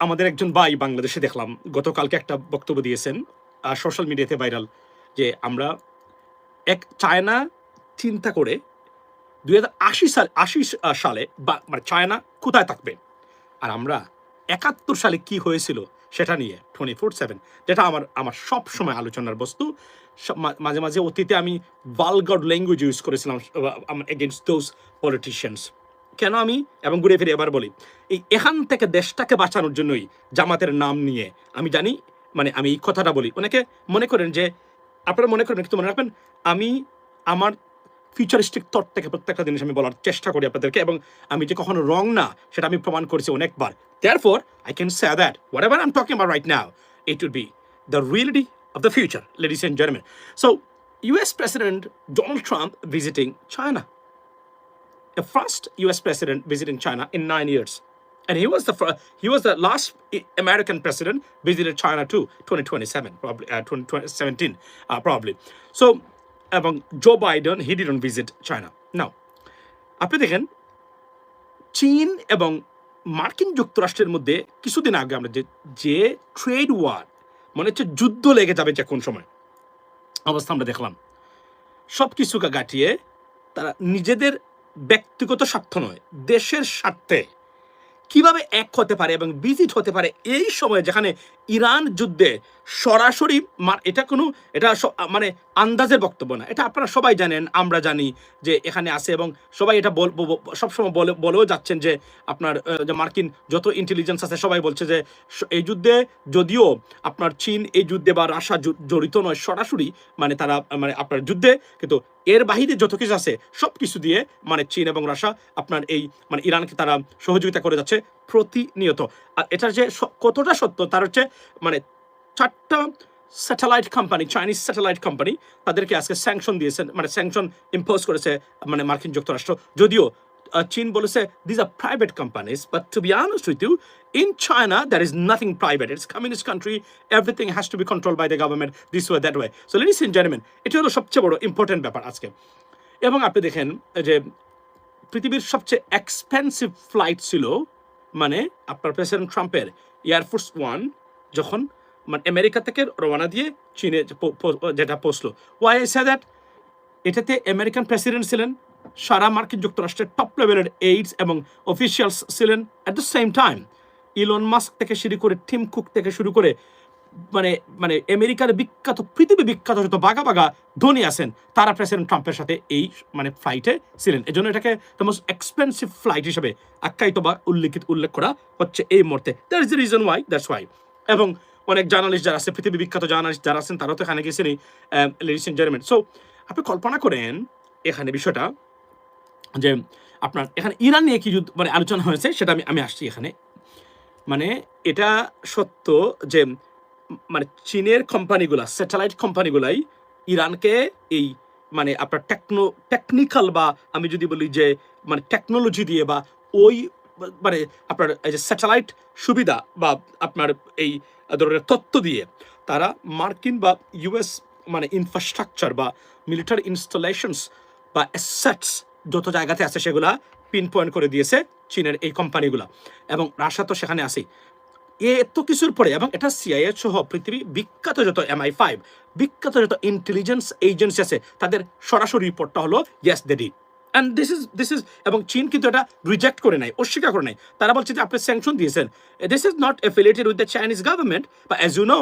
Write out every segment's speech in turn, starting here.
আমাদের একজন ভাই বাংলাদেশে দেখলাম গতকালকে একটা বক্তব্য দিয়েছেন, সোশ্যাল মিডিয়াতে ভাইরাল, যে আমরা চায়না চিন্তা করে 2080 সালে মানে চায়না কোথায় থাকবে, আর আমরা 71 সালে কি হয়েছিল সেটা নিয়ে 24/7, যেটা আমার সব সময় আলোচনার বস্তু। মাঝে মাঝে অতীতে আমি ভালগার ল্যাঙ্গুয়েজ ইউজ করেছিলাম এগেনস্ট দোজ পলিটিশিয়ানস। কেন আমি এবং ঘুরে ফিরে এবার বলি, এখান থেকে দেশটাকে বাঁচানোর জন্যই জামাতের নাম নিয়ে আমি জানি, মানে আমি এই কথাটা বলি, অনেকে মনে করেন যে, আপনারা মনে করেন, একটু মনে রাখবেন, আমি আমার ফিউচারিস্টিক থট থেকে প্রত্যেকটা জিনিস আমি বলার চেষ্টা করি আপনাদেরকে, এবং আমি যে কখনো রং না সেটা আমি প্রমাণ করেছি অনেকবার। Therefore, I can say that whatever I'm talking about right now, it will be the reality of the future, ladies and gentlemen. So, US President Donald Trump visiting China. The first US president visiting China in 9 years. And he was the last American president visited China too, 2027, probably 2017, probably. So, এবং Joe Biden, he didn't visit China. Now আপনি দেখেন, চীন এবং মার্কিন যুক্তরাষ্ট্রের মধ্যে কিছুদিন আগে আমরা যে ট্রেড ওয়ার, মনে হচ্ছে যুদ্ধ লেগে যাবে যে কোন সময় অবস্থা আমরা দেখলাম। সব কিছুকে গাটিয়ে তারা নিজেদের ব্যক্তিগত স্বার্থ নয়, দেশের স্বার্থে কিভাবে এক হতে পারে এবং ভিজিট হতে পারে এই সময়ে, যেখানে ইরান যুদ্ধে সরাসরি, এটা মানে আন্দাজের বক্তব্য না, এটা আপনারা সবাই জানেন, আমরা জানি যে এখানে আছে, এবং সবাই এটা সবসময় বলেও যাচ্ছেন যে আপনার যে মার্কিন যত ইন্টেলিজেন্স আছে সবাই বলছে যে এই যুদ্ধে যদিও আপনার চীন এই যুদ্ধে বা রাশিয়া জড়িত নয় সরাসরি, মানে তারা মানে আপনার যুদ্ধে, কিন্তু এর বাহিরে যত কিছু আছে সব কিছু দিয়ে মানে চীন এবং রাশিয়া আপনার এই মানে ইরানকে তারা সহযোগিতা করে যাচ্ছে প্রতিনিয়ত। আর এটা যে কতটা সত্য তার হচ্ছে, মানে 4টা satellite company, Chinese satellite company, তাদেরকে আজকে স্যাংশন দিয়েছেন, মানে স্যাংশন ইম্পোজ করেছে মানে মার্কিন যুক্তরাষ্ট্র। যদিও চীন বলেছে this are private companies, but to be honest with you, in China there is nothing private. It's a communist country, everything has to be controlled by the government this way that way. So ladies and gentlemen, এটা হলো সবচেয়ে বড় important ব্যাপার আজকে। এবং আপনি দেখেন যে পৃথিবীর সবচেয়ে এক্সপেন্সিভ ফ্লাইট ছিল মানে আপনার প্রেসিডেন্ট ট্রাম্পের এয়ারফোর্স 1 যখন মানে আমেরিকা থেকে রওনা দিয়ে চীনে যেটা পৌঁছলো। ওয়াই আই সে দ্যাট, এটাতে আমেরিকান প্রেসিডেন্ট ছিলেন, সারা মার্কিন যুক্তরাষ্ট্রের টপ লেভেলের এইডস এবং অফিসিয়ালস ছিলেন। At the same time Elon Musk থেকে শুরু করে টিম কুক থেকে শুরু করে মানে মানে আমেরিকার বিখ্যাত, পৃথিবী বিখ্যাত যত বাঘা বাঘা ধনী আছেন তারা প্রেসিডেন্ট ট্রাম্পের সাথে এই মানে ফ্লাইটে ছিলেন। এই জন্য এটাকে দ্য মোস্ট এক্সপেন্সিভ ফ্লাইট হিসেবে আখ্যায়িত বা উল্লেখ করা হচ্ছে এই মুহূর্তে। That is the reason why, that's why. এবং অনেক জার্নালিস্ট যারা আছে, পৃথিবী বিখ্যাত জার্নালিস্ট যারা আছেন, তারাও তো এখানে গেছেন লেডিস এন্ড জেন্টলম্যান। সো আপনি কল্পনা করেন এখানে বিষয়টা যে আপনার এখানে ইরান নিয়ে কি মানে আলোচনা হয়েছে, সেটা আমি আসছি এখানে। মানে এটা সত্য যে মানে চীনের কোম্পানিগুলা, স্যাটেলাইট কোম্পানিগুলাই ইরানকে এই মানে আপনার টেকনিক্যাল বা আমি যদি বলি যে মানে টেকনোলজি দিয়ে বা ওই মানে আপনার এই যে স্যাটেলাইট সুবিধা বা আপনার এই ধরনের তথ্য দিয়ে তারা মার্কিন বা ইউএস মানে ইনফ্রাস্ট্রাকচার বা মিলিটারি ইনস্টলেশনস বা অ্যাসেটস যত জায়গাতে আছে সেগুলা পিন পয়েন্ট করে দিয়েছে চীনের এই কোম্পানিগুলা, এবং রাশিয়া তো সেখানে আছে। এত কিছুর পরে, এবং এটা সিআইএ সহ পৃথিবী বিখ্যাত যত MI5 বিখ্যাত যত ইন্টেলিজেন্স এজেন্সি আছে তাদের সরাসরি রিপোর্টটা হলো yes they did, and this is এবং চীন কিন্তু এটা রিজেক্ট করে নাই, অস্বীকার করে নাই। তারা বলছে যে আপনি স্যাংশন দিয়েছেন, this is not affiliated with the Chinese government, বা অ্যাজ ইউ নো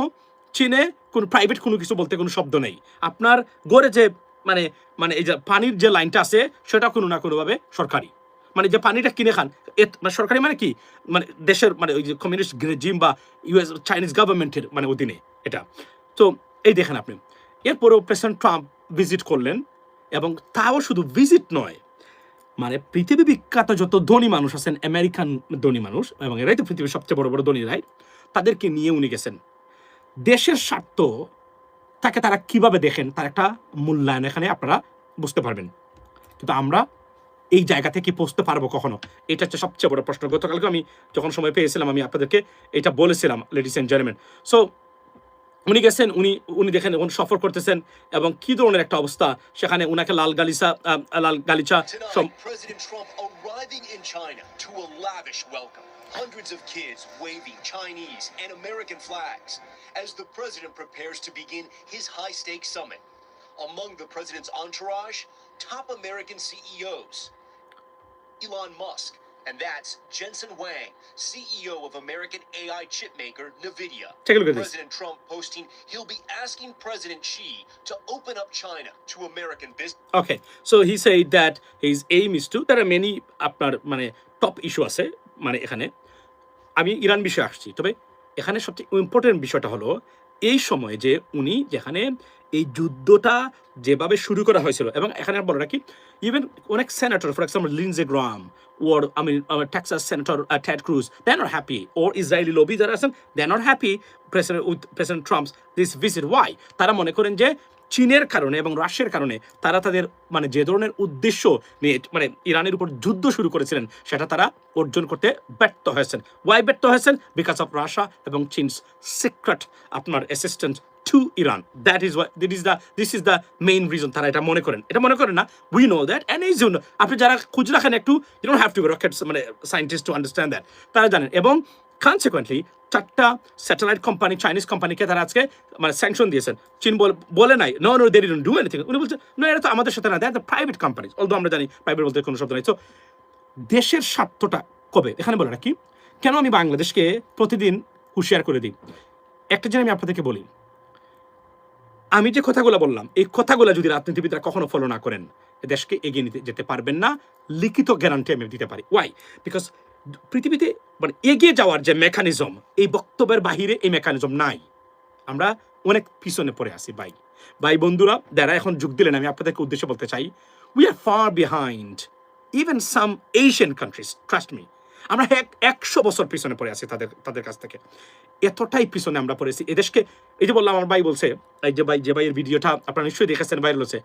চীনে কোনো প্রাইভেট কোনো কিছু বলতে কোনো শব্দ নেই। আপনার গড়ে যে মানে মানে এই যে পানির যে লাইনটা আছে সেটা কোনো না কোনোভাবে সরকারি, মানে যে পানিটা কিনে খান মানে সরকারি, মানে কি মানে দেশের মানে ওই যে কমিউনিস্ট রেজিম বা ইউএস চাইনিজ গভর্নমেন্টের মানে অধীনে এটা। তো এই দেখেন আপনি, এরপরেও প্রেসিডেন্ট ট্রাম্প ভিজিট করলেন, এবং তাও শুধু ভিজিট নয়, মানে পৃথিবী বিখ্যাত যত ধনী মানুষ আছেন, আমেরিকান ধনী মানুষ, এবং এরাই তো পৃথিবীর সবচেয়ে বড় বড় ধনী, রাইট, তাদেরকে নিয়ে উনি গেছেন। দেশের স্বার্থ তাকে তারা কিভাবে দেখেন তার একটা মূল্যায়ন এখানে আপনারা বুঝতে পারবেন। কিন্তু আমরা এই জায়গা থেকে পৌঁছতে পারবো কখনো, এটা হচ্ছে সবচেয়ে বড় প্রশ্ন। গতকালকে আমি যখন সময় পেয়েছিলাম আমি আপনাদেরকে এটা বলেছিলাম লেডিস এন্ড জেন্টলম্যান। সো উনি গেছেন, উনি দেখেন উনি সফর করতেছেন এবং কি ধরনের একটা অবস্থা সেখানে, উনাকে লাল গালিচা Hundreds of kids waving Chinese and American flags as the president prepares to begin his high-stakes summit. Among the president's entourage, top American CEOs. Elon Musk, and that's Jensen Huang, CEO of American AI chipmaker NVIDIA. Take a look at this. President Trump posting he'll be asking President Xi to open up China to American business. Okay, so he said that his aim is to, there are many আপনার মানে top issue আছে মানে এখানে আমি Iran বিষয়ে আসছি, তবে এখানে সবচেয়ে ইম্পর্টেন্ট বিষয়টা হলো এই সময় যে উনি যেখানে এই যুদ্ধটা যেভাবে শুরু করা হয়েছিল, এবং এখানে বলে রাখি ইভেন অনেক senator, for example Lindsey Graham or I mean Texas Senator Ted Cruz, they're not happy, or Israeli lobby যারা আছেন they're not happy with President Trump's this visit. Why? তারা মনে করেন যে চীনের কারণে এবং রাশিয়ার কারণে তারা তাদের মানে যে ধরনের উদ্দেশ্য নিয়ে মানে ইরানের উপর যুদ্ধ শুরু করেছিলেন সেটা তারা অর্জন করতে ব্যর্থ হয়েছেন। ওয়াই ব্যর্থ হয়েছেন? বিকজ অফ রাশিয়া এবং চীনস সিক্রেট আপনার assistance two Iran. That is this is the main reason. তারা এটা মনে করেন, এটা মনে করেন না, উই নো দ্যাট, অ্যান্ড এই জন্য আপনি যারা খুঁজ রাখেন একটু, you don't have to be rocket মানে সায়েন্টিস্ট টু আন্ডারস্ট্যান্ড দ্যাট, তারা জানেন। এবং কনসিকুয়েন্টলি 4টা স্যাটেলাইট কোম্পানি, চাইনিজ কোম্পানিকে তারা আজকে মানে স্যাংশন দিয়েছেন। চীন বলে নাই no they didn't do anything, উনি বলছেন না এটা তো আমাদের সাথে না, that the private companies, although আমরা জানি প্রাইভেট বলতে কোনো শব্দ নেই। সো দেশের স্বার্থটা কবে এখানে বলে রাখি, কেন আমি বাংলাদেশকে প্রতিদিন হুঁশিয়ার করে দিই। একটা জিনিস আমি আপনাদেরকে বলি, আমি যে কথাগুলো বললাম এই কথাগুলো যদি রাজনীতিবিদরা কখনো ফলো না করেন দেশকে এগিয়ে নিতে যেতে পারবেন না, লিখিত গ্যারান্টি আমি দিতে পারি। ওয়াই? বিকজ পৃথিবীতে মানে এগিয়ে যাওয়ার যে মেকানিজম, এই বক্তব্যের বাহিরে এই মেকানিজম নাই। আমরা অনেক পিছনে পড়ে আসি ভাই বন্ধুরা যারা এখন যোগ দিলেন, আমি আপনাদেরকে উদ্দেশ্যে বলতে চাই, we are far behind even some Asian countries, trust me. আমরা 100 বছর পিছনে পড়ে আছি তাদের কাছ থেকে, এতটাই পিছনে আমরা পড়েছি এদেশকে। এই যে বললাম আমার ভাই বলছে, এই যে ভাইয়ের ভিডিওটা আপনারা নিশ্চয়ই দেখেছেন, ভাইরাল হচ্ছে,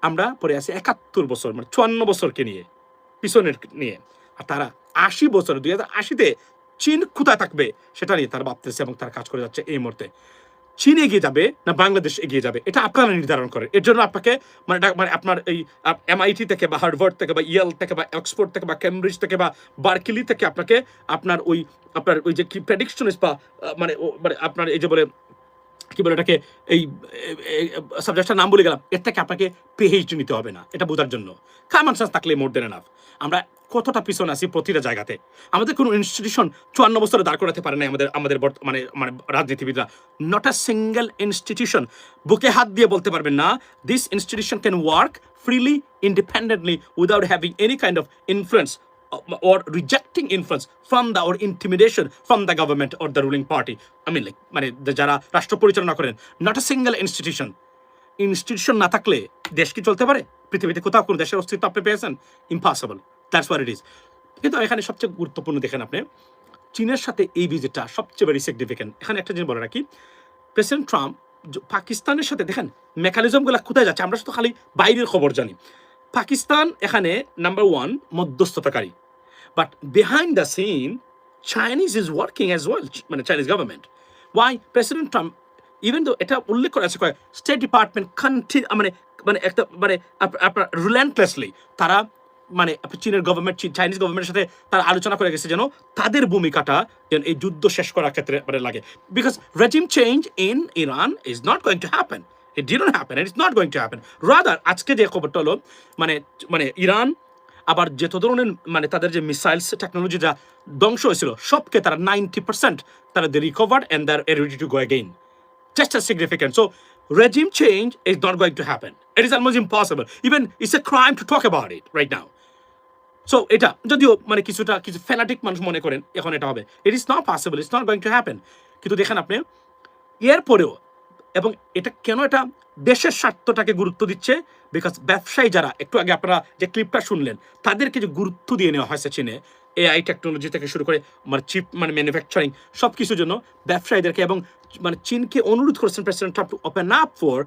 আমরা পড়ে আছি 71 বছর মানে 54 বছরকে নিয়ে পিছনের নিয়ে, আর তারা 80 বছর 2080-তে চীন কোথায় থাকবে সেটা নিয়ে তারা ভাবতেছে এবং তারা কাজ করে যাচ্ছে। এই মুহূর্তে চীন এগিয়ে যাবে না বাংলাদেশ এগিয়ে যাবে এটা আপনারা নির্ধারণ করেন। এর জন্য আপনাকে মানে আপনার এই MIT থেকে বা হার্ভার্ড থেকে বা ইয়েল থেকে বা অক্সফোর্ড থেকে বা কেমব্রিজ থেকে বা বার্কলি থেকে আপনাকে আপনার ওই যে কি প্রেডিকশনিস্ট বা মানে আপনার এই যে বলে কি বলে এটাকে, এই সাবজেক্টটার নাম বলে গেলাম, এর থেকে আপনাকে PhD নিতে হবে না এটা বোঝার জন্য। কমন সেন্স থাকলে মোর দেন এনাফ। আমরা কতটা পিছনে আছি প্রতিটা জায়গাতে। আমাদের কোনো ইনস্টিটিউশন 54 বছরে দাঁড় করাতে পারে না আমাদের মানে রাজনীতিবিদরা। নট আ সিঙ্গেল ইনস্টিটিউশন বুকে হাত দিয়ে বলতে পারবেন না this institution can work freely independently without having any kind of influence or rejecting influence from the or intimidation from the government or the ruling party. I mean like মানে যারা রাষ্ট্র পরিচালনা করেন, not a single institution না থাকলে দেশ কি চলতে পারে? পৃথিবীতে কোথাও কোনো দেশের অস্তিত্ব আপনি পেয়েছেন? Impossible, that's what it is. কিন্তু এখানে সবচেয়ে গুরুত্বপূর্ণ দেখেন আপনি, চীনের সাথে এই ভিজিটটা সবচেয়ে বেশি সিগনিফিকেন্ট। এখানে একটা জিনিস বলে রাখি, প্রেসিডেন্ট ট্রাম্প পাকিস্তানের সাথে দেখেন মেকানিজমগুলো কোথায় যাচ্ছে, আমরা শুধু খালি বাইরের খবর জানি। পাকিস্তান এখানে নাম্বার 1 মধ্যস্থতাকারী, but behind the scene Chinese is working as well, মানে Chinese government. Why? President Trump even তো এটা উল্লেখ করা আছে স্টেট ডিপার্টমেন্ট মানে একটা মানে আপনার রিল্যান্টলেসলি তারা মানে চীনের গভর্নমেন্ট চাইনিজ গভর্নমেন্টের সাথে তারা আলোচনা করে গেছে যেন তাদের ভূমিকাটা যেন এই যুদ্ধ শেষ করার ক্ষেত্রে মানে লাগে। Because regime change in Iran is not going to happen, it didn't happen and it's not going to happen. Rather আজকে যে খবরটা হলো মানে ইরান আবার যে ধরনের মানে তাদের যে মিসাইলস টেকনোলজি যা ধ্বংস হয়েছিল সবকে তারা 90% তারা they recovered and they are ready to go again, just as significant. So regime change is not going to happen. It is almost impossible. Even it's a crime to talk about it right now. So এটা যদিও মানে কিছু fanatic মানুষ মনে করেন এখন এটা হবে, it is not possible, it's not going to happen. কিন্তু দেখেন আপনি এরপরেও, এবং এটা কেন এটা দেশের স্বার্থটাকে গুরুত্ব দিচ্ছে, বিকজ ব্যবসায়ী যারা একটু আগে আপনারা যে ক্লিপটা শুনলেন তাদেরকে যে গুরুত্ব দিয়ে নেওয়া হয়েছে চীনে AI টেকনোলজি থেকে শুরু করে মানে চিপ মানে ম্যানুফ্যাকচারিং সব কিছুর জন্য ব্যবসায়ীদেরকে, এবং মানে চীনকে অনুরোধ করেছেন president Trump to open up for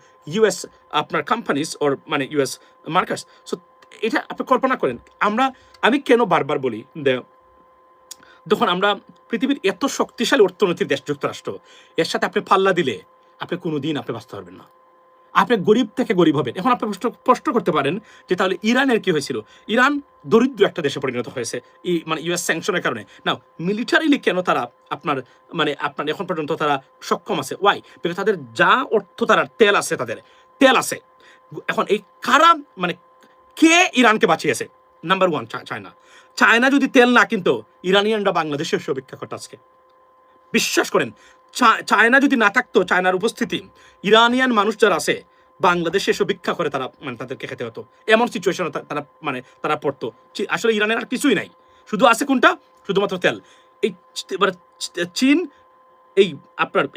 US আপনার কোম্পানিজ ওর মানে US মার্কেটস। সো এটা আপনি কল্পনা করেন আমি কেন বারবার বলি দেখুন আমরা পৃথিবীর এত শক্তিশালী অর্থনৈতিক দেশ যুক্তরাষ্ট্র, এর সাথে আপনি পাল্লা দিলে আপনি কোনোদিন আপনি বাঁচতে পারবেন না। আপনি গরিব থেকে গরিব হবেন। এখন আপনি প্রশ্ন করতে পারেন যে তাহলে ইরানের কি হয়েছিল? ইরান দরিদ্র একটা দেশে পরিণত হয়েছে মানে ইউএস স্যাংশনের কারণে। নাও মিলিটারিলি কেন তারা আপনার এখন পর্যন্ত তারা সক্ষম আছে? ওয়াই? বিকজ তাদের যা অর্থ তারা তেল আছে, তাদের তেল আছে। এখন এই কারা মানে কে ইরানকে বাঁচিয়েছে? Number 1 China. চায়না যদি তেল না কিনতো, ইরানিয়ানরা বাংলাদেশে এসে ভিক্ষা করতো আজকে। বিশ্বাস করেন, চায়না যদি না থাকতো, চায়নার উপস্থিতি, ইরানিয়ান মানুষ যারা আছে বাংলাদেশে এসে ভিক্ষা করে তারা তাদেরকে খেতে হতো। এমন সিচুয়েশনে তারা পড়তো। আসলে ইরানের আর কিছুই নাই, শুধু আছে কোনটা? শুধুমাত্র তেল। এই চীন এই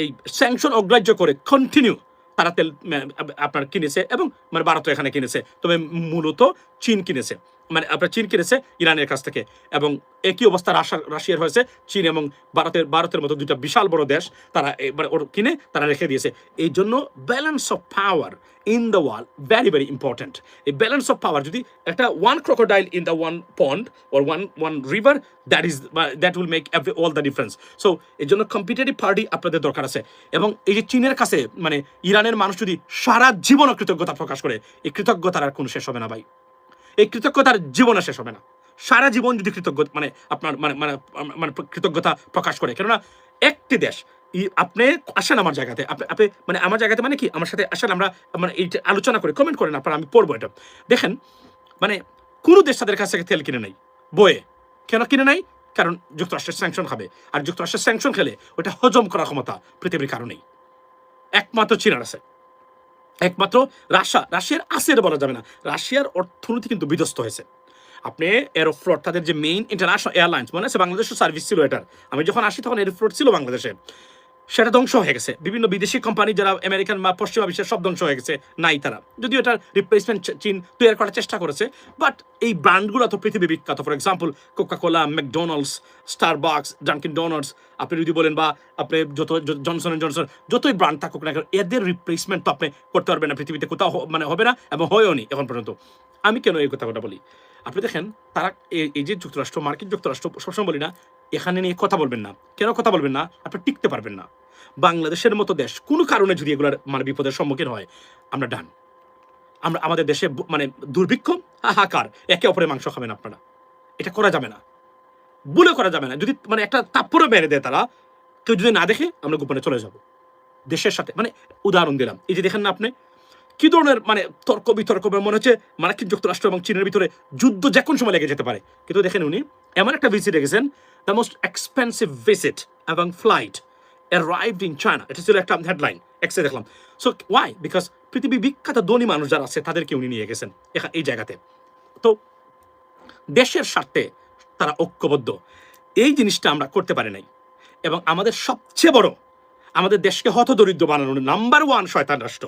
এই স্যাংশন অগ্রাহ্য করে কন্টিনিউ তারা তেল আপনার কিনেছে, এবং ভারতও এখানে কিনেছে, তবে মূলত চীন কিনেছে। চীন কিনেছে ইরানের কাছ থেকে, এবং একই অবস্থা রাশিয়ার হয়েছে। চীন এবং ভারতের মতো দুইটা বিশাল বড় দেশ তারা কিনে তারা রেখে দিয়েছে। এই জন্য balance of power in the world very very important. এই ব্যালেন্স অফ পাওয়ার যদি একটা one crocodile in the one pond or one river, that will make all the difference. So এই জন্য কম্পিটিটিভ পার্টি আপনাদের দরকার আছে। এবং এই যে চীনের কাছে ইরানের মানুষ যদি সারা জীবন কৃতজ্ঞতা প্রকাশ করে, এই কৃতজ্ঞতার আর কোনো শেষ হবে না ভাই। এই কৃতজ্ঞতার জীবনে শেষ হবে না। সারা জীবন যদি কৃতজ্ঞতা প্রকাশ করে, কেননা একটি দেশ, আপনি আসেন আমার জায়গাতে, আপনি আমার জায়গাতে কি আমার সাথে আসেন, আমরা এইটা আলোচনা করে কমেন্ট করেন, আপনার আমি পড়বো এটা। দেখেন কোন দেশ তাদের কাছ থেকে তেল কিনে নেই বয়ে। কেন কিনে নাই? কারণ যুক্তরাষ্ট্রের স্যাংশন খাবে, আর যুক্তরাষ্ট্রের স্যাংশন খেলে ওটা হজম করার ক্ষমতা পৃথিবীর কারণেই একমাত্র চীনের আছে, একমাত্র রাশিয়ার আছে বলা যাবে না। রাশিয়ার অর্থনীতি কিন্তু বিধ্বস্ত হয়েছে। আপনি এরোফ্লোট, তাদের যে মেইন ইন্টারন্যাশনাল এয়ারলাইন্স, মনে আছে বাংলাদেশের সার্ভিস ছিল এটার, আমি যখন আসি তখন এরোফ্লোট ছিল বাংলাদেশে, সেটা ধ্বংস হয়ে গেছে। বিভিন্ন বিদেশি কোম্পানি যারা আমেরিকান বা পশ্চিমা বিশ্বের সব ধ্বংস হয়ে গেছে, নাই তারা। যদিও এটার রিপ্লেসমেন্ট চীন তৈরি করার চেষ্টা করেছে, বাট এই ব্র্যান্ডগুলো তো পৃথিবী বিখ্যাত। For example Coca Cola, McDonald's, Starbucks, Dunkin doughnuts, আপনি যদি বলেন, বা আপনি জনসন অ্যান্ড জনসন, যতই ব্র্যান্ড থাকুক না কেন, এদের রিপ্লেসমেন্ট তো আপনি করতে পারবেন না, পৃথিবীতে কোথাও হবে না, এবং হয়েও নি এখন পর্যন্ত। আমি কেন এই কথাটা বলি? আপনি দেখেন, তারা এই যে যুক্তরাষ্ট্র, মার্কিন যুক্তরাষ্ট্র, সবসময় বলি না এখানে নিয়ে কথা বলবেন না। কেন কথা বলবেন না? আপনি টিকতে পারবেন না। বাংলাদেশের মতো দেশ কোনো কারণে যদি এগুলোর বিপদের সম্মুখীন হয়, আমরা ডান। আমাদের দেশে দুর্ভিক্ষ, হাহাকার, একে অপরের মাংস খাবেন আপনারা। এটা করা যাবে না, ভুলে করা যাবে না। যদি একটা তাপ্পরে মেরে দেয় তারা, কেউ যদি না দেখে, আমরা গোপনে চলে যাব দেশের সাথে। উদাহরণ দিলাম, এই যে দেখেন না আপনি কি ধরনের তর্ক বিতর্ক, মনে হচ্ছে মার্কিন যুক্তরাষ্ট্র এবং চীনের ভিতরে যুদ্ধ যে কোন সময় লেগে যেতে পারে। কিন্তু দেখেন, উনি এমন একটা ভিজিটে গেছেন, দ্য মোস্ট এক্সপেন্সিভ ভিজিট এবং ফ্লাইট arrived in China. এটা ছিল একটা হেডলাইন, এক্সে দেখলাম। So Y? বিকজ পৃথিবী বিখ্যাত ধনী মানুষ যারা আছে তাদেরকে উনি নিয়ে গেছেন এই জায়গাতে। তো দেশের স্বার্থে তারা ঐক্যবদ্ধ। এই জিনিসটা আমরা করতে পারি নাই, এবং আমাদের সবচেয়ে বড়, আমাদের দেশকে হতদরিদ্র বানানোর নাম্বার 1 শয়তান রাষ্ট্র